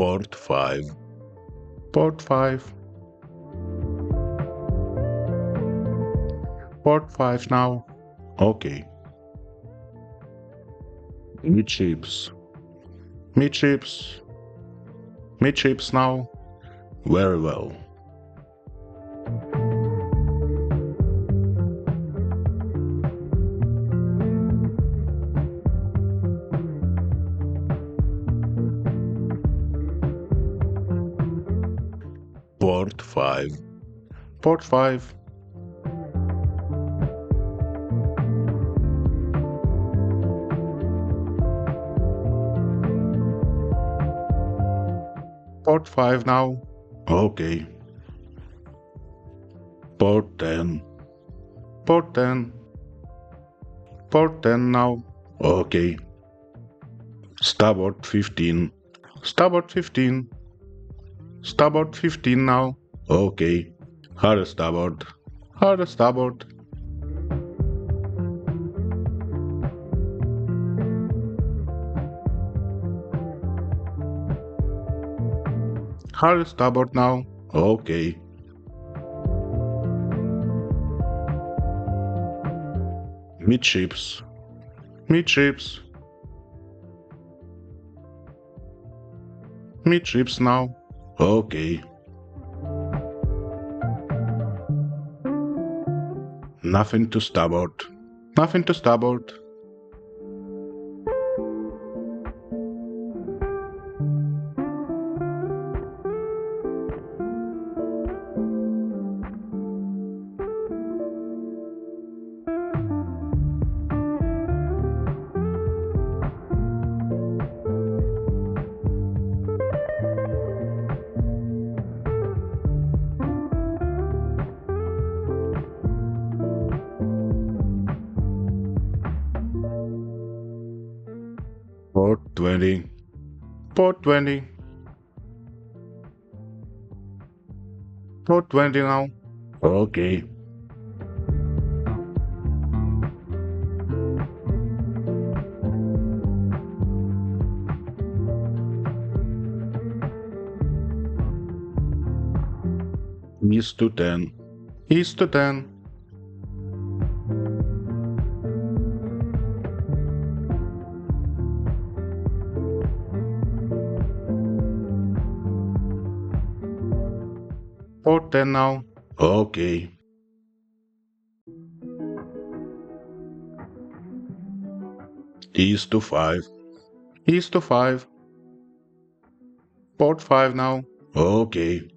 Port 5. Port 5. Port 5 now. Okay. Midships. Midships. Midships now. Very well. Port 5. Port 5. Port 5 now. Okay. Port 10. Port 10. Port 10 now. Okay. Starboard 15. Starboard 15. Starboard 15 now. Okay. Hard starboard. Hard starboard. Hard starboard now. Okay. Midships. Midships. Midships now. Okay. Nothing to starboard. Nothing to starboard. Port 20. Port 20. Port 20 now. Okay. East to 10. East to 10. Port 10 now. Okay. East to 5. East to 5. Port 5 now. Okay.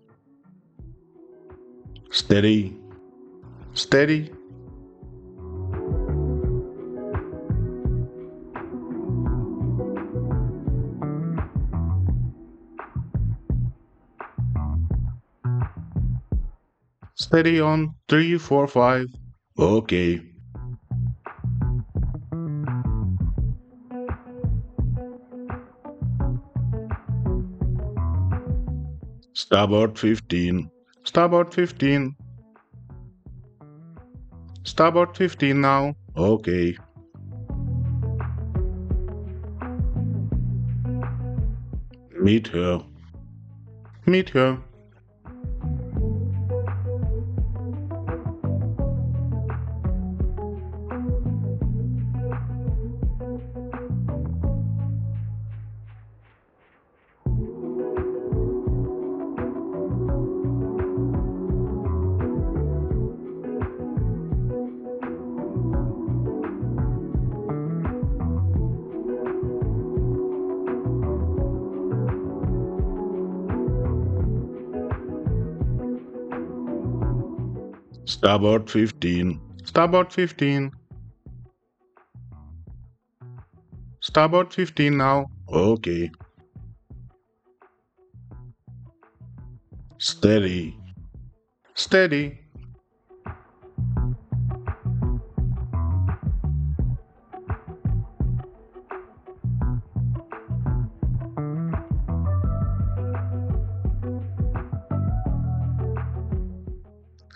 Steady. Steady. Steady on 3, 4, 5. Okay. Starboard 15. Starboard 15. Starboard 15 now. Okay. Meet her. Meet her. Starboard 15. Starboard 15. Starboard 15 now. Okay. Steady. Steady.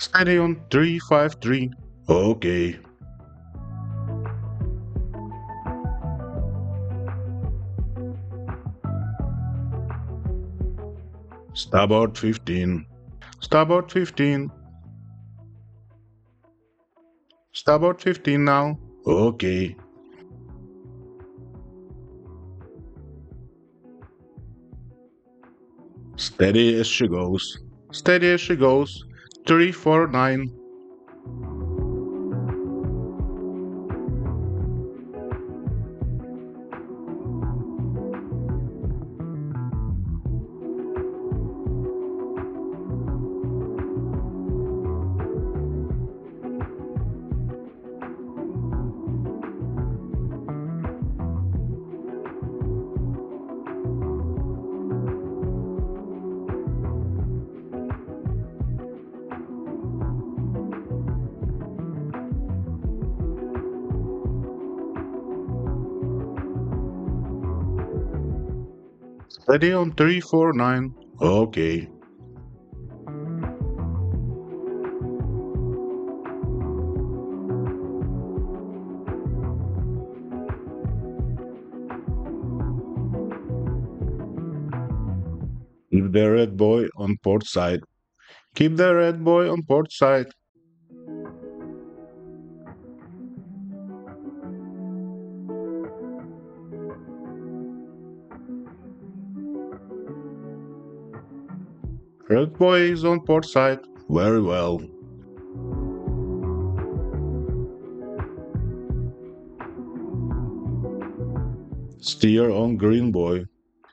Steady on 353. Okay. Starboard 15. Starboard 15. Starboard 15 now. Okay. Steady as she goes. Steady as she goes. 349. Steady on 349. Okay. Keep the red boy on port side. Keep the red boy on port side. Red boy is on port side. Very well. Steer on green boy.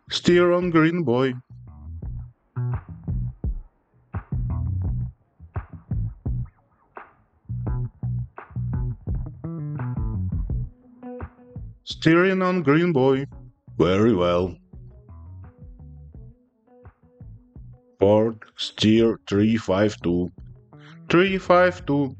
Steer on green boy. Steering on green boy. Very well. Port steer 352. 352.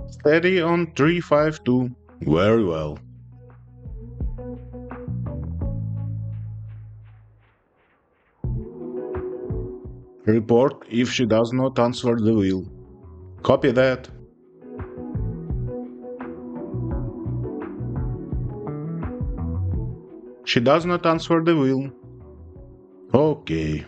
Steady on 352. Very well. Report if she does not answer the wheel. Copy that. She does not answer the wheel. Okay.